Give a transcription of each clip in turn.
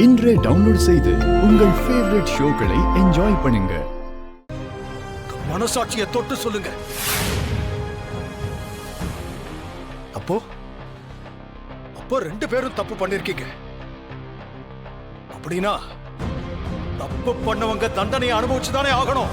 இன்றே டவுன்லோட் செய்து உங்கள் ஃபேவரட் ஷோக்களை என்ஜாய் பண்ணுங்க. மனசாட்சியை தொட்டு சொல்லுங்க. அப்போ ரெண்டு பேரும் தப்பு பண்ணிருக்கீங்க. அப்படின்னா தப்பு பண்ணவங்க தண்டனையை அனுபவிச்சுதானே ஆகணும்.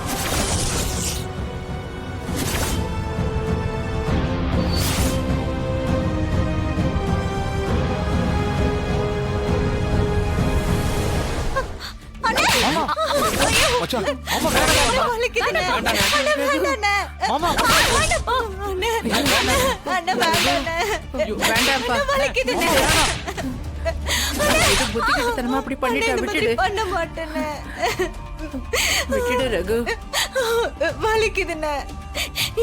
அப்படி பண்ண மாட்டேன்னு விட்டுடு ரகு. வலிக்குதுன்னு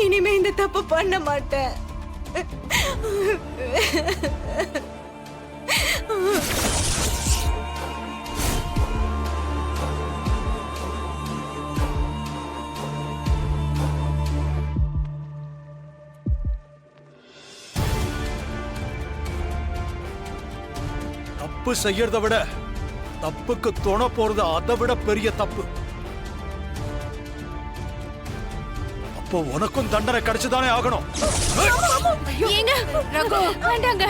இனிமே இந்த தப்பு பண்ண மாட்டேன். தப்பு செய்யறத விட தப்புக்கு துணை போறது அதை விட பெரிய தப்பு. அப்போ உனக்கும் தண்டனை கிடைச்சுதானே ஆகணும். வேண்டாங்க.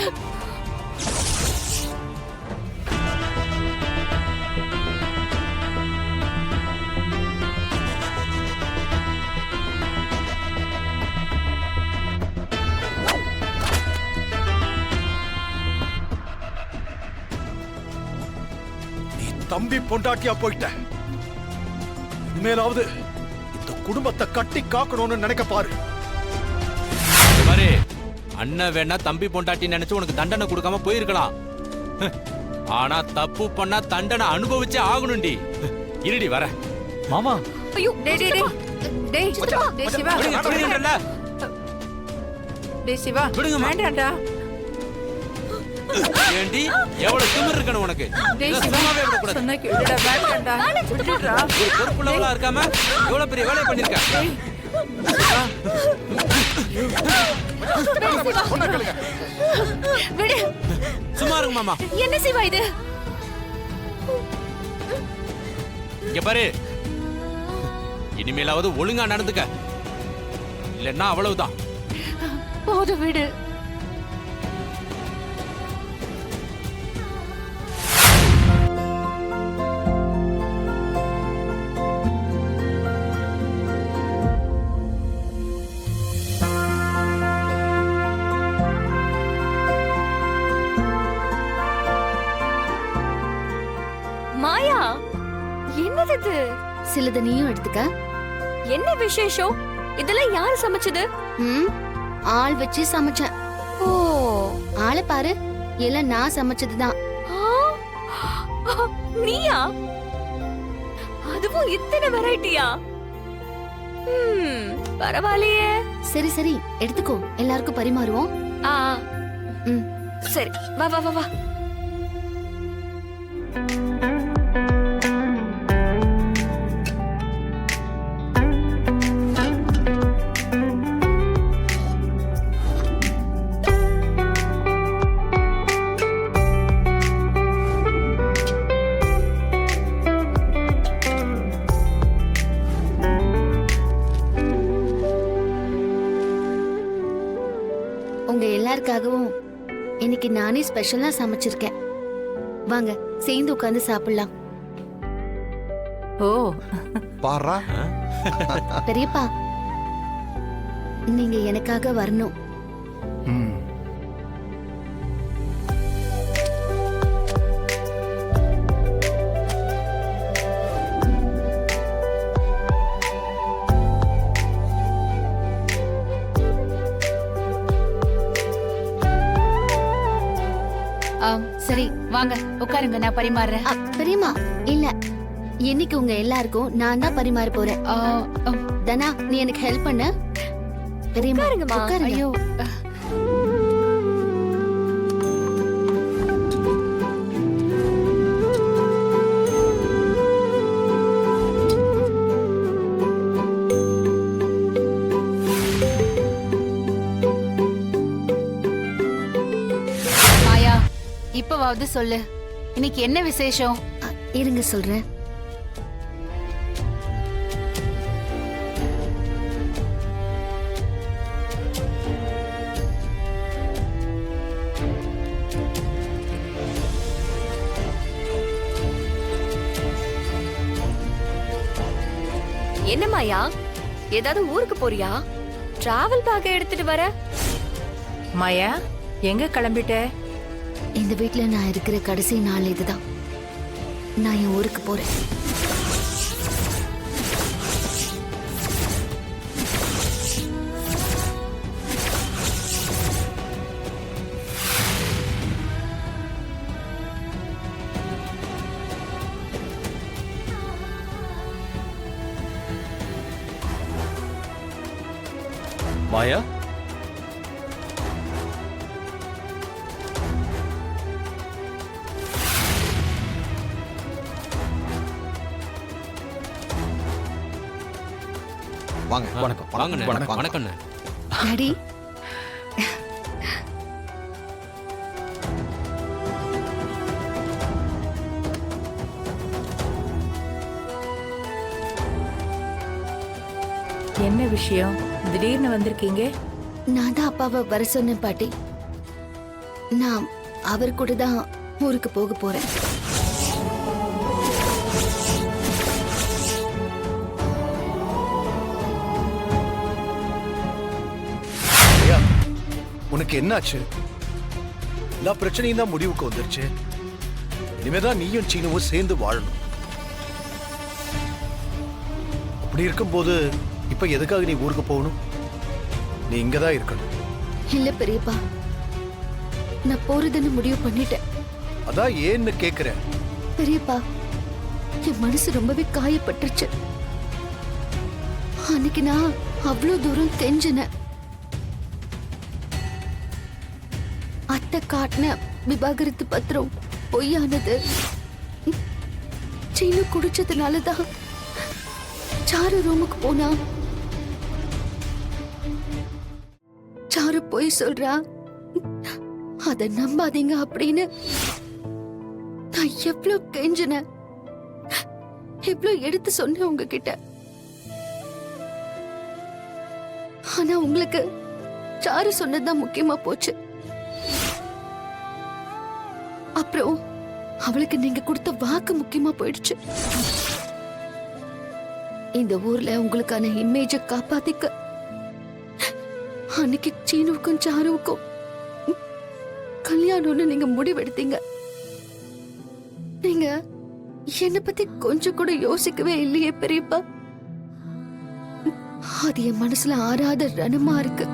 தம்பி பொண்டாட்டியா போயிட்ட. இனிமேலாவது இந்த குடும்பத்தை கட்டி காக்கணும்னு நினைக்க பாரு. அண்ணன் வேணா தம்பி பொண்டாட்டி நினைச்சு உனக்கு தண்டனை கொடுக்காம போயிருக்கலாம். ஆனா தப்பு பண்ணா தண்டனை அனுபவிச்சே ஆகணும்டி. இருடி வர மாமா. ஐயோ டேய் டேய் டேய் சிவா. டேய் சிவா வேண்டாம்டா. ஏண்டி எவ்வளவு திமிரு இருக்கணும் உனக்கு. சும்மாவே விட கூடாது. சொன்னா கேளுடா. வேண்டாம்டா. விட்டுடுடா. ஒரு பொறுப்புள்ளவளா இருக்காம எவ்வளவு பெரிய வேலையை பண்ணிருக்க. விடு. சும்மா இருங்க மாமா. என்ன சிவா இது? இங்க பாரு, இனிமேலாவது ஒழுங்கா நடந்துக்க, இல்லன்னா அவ்வளவுதான். போதும் விடு. மாயா, என்னது இது? சிலது நீயும் எடுத்துக்க. என்ன விசேஷம்? இதெல்லாம் யாரு சமைச்சது? ஆள் வச்சு சமைச்சேன். ஓ, ஆளை பாரு, எல்லாம் நான் சமைச்சதுதான். நீயா? அதுவும் இத்தனை வெரைட்டியா? பரவாயில்லையே. சரி சரி எடுத்துக்கோ, எல்லாருக்கும் பரிமாறுவோம். சரி வா வா வா வா. உங்க எல்லாருக்காகவும் இன்னைக்கு நானே ஸ்பெஷலா சமைச்சிருக்கேன். வாங்க சேர்ந்து உட்கார்ந்து சாப்பிடலாம். ஓ பாரா. பெரியப்பா, நீங்க எனக்காக வரணும். சரி வாங்க உட்காருங்க, நான் பரிமாறுறேன். பெரியம்மா இல்ல, இன்னைக்கு உங்க எல்லாருக்கும் நான் தான் பரிமாற போறேன். தனா, நீ எனக்கு ஹெல்ப் பண்ணு. பெரியம்மா உட்காருங்க. ஐயோ இப்பவாவது சொல்லு, இன்னைக்கு என்ன விசேஷம்? இருங்க சொல்றேன். என்ன மாயா, ஏதாவது ஊருக்கு போறியா? டிராவல் பேக் எடுத்துட்டு வர. மாயா, எங்க கிளம்பிட்ட? இந்த வீட்ல நான் இருக்கிற கடைசி நாள் இதுதான். நான் என் ஊருக்கு போறேன். மாயா, வாங்க. வணக்கம். வாங்கண்ணே. வணக்கம். வணக்கண்ணே. டாடி, என்ன விஷயம்? திடீர்னு வந்திருக்கீங்க? நான் தான் அப்பாவை வர சொன்னேன் பாட்டி. நான் அவர் கூட தான் ஊருக்கு போக போறேன். ஐயா, உனக்கு என்னாச்சு? எல்லா பிரச்சனையும் தான் முடிவுக்கு வந்துருச்சு. இனிமேதான் நீயும் சீனுவும் சேர்ந்து வாழணும். அப்படி இருக்கும்போது இப்ப எதுக்காக நீ ஊருக்கு போகணும்? நீ இங்கதான் இருக்கணும். இல்ல பெரியப்பா, நான் போறதுன்னு முடிவு பண்ணிட்டேன். அதான் ஏன்னு கேக்குறேன். பெரியப்பா, என் மனசு ரொம்பவே காயப்பட்டுருச்சு. அன்னைக்கு நான் அவ்வளவு தூரம் கெஞ்சினேன். அத்தை காட்டின விவாகரத்து பத்திரம் பொய்யானது. சீனு குடிச்சதுனாலதான் சாரு ரூமுக்கு போனா. சாரு போய் சொல்றா, அத நம்பாதீங்க அப்படின்னு நான் எவ்வளவு கெஞ்சினேன், எவ்வளவு எடுத்து சொன்னேன் உங்ககிட்ட. ஆனா உங்களுக்கு சாரு சொன்னதுதான் முக்கியமா போச்சு. அப்புறம் அவளுக்கு நீங்க கொடுத்த வாக்கு முக்கியமா போயிடுச்சு. இந்த ஊர்ல உங்களுக்கான இமேஜ காப்பாத்திக்க அன்னைக்கு சீனுவுக்கும் சாருவுக்கும் கல்யாணம்னு நீங்க முடிவெடுத்தீங்க. நீங்க என்ன பத்தி கொஞ்சம் கூட யோசிக்கவே இல்லையே பெரியப்பா. அது என் மனசுல ஆறாத ரணமா இருக்கு.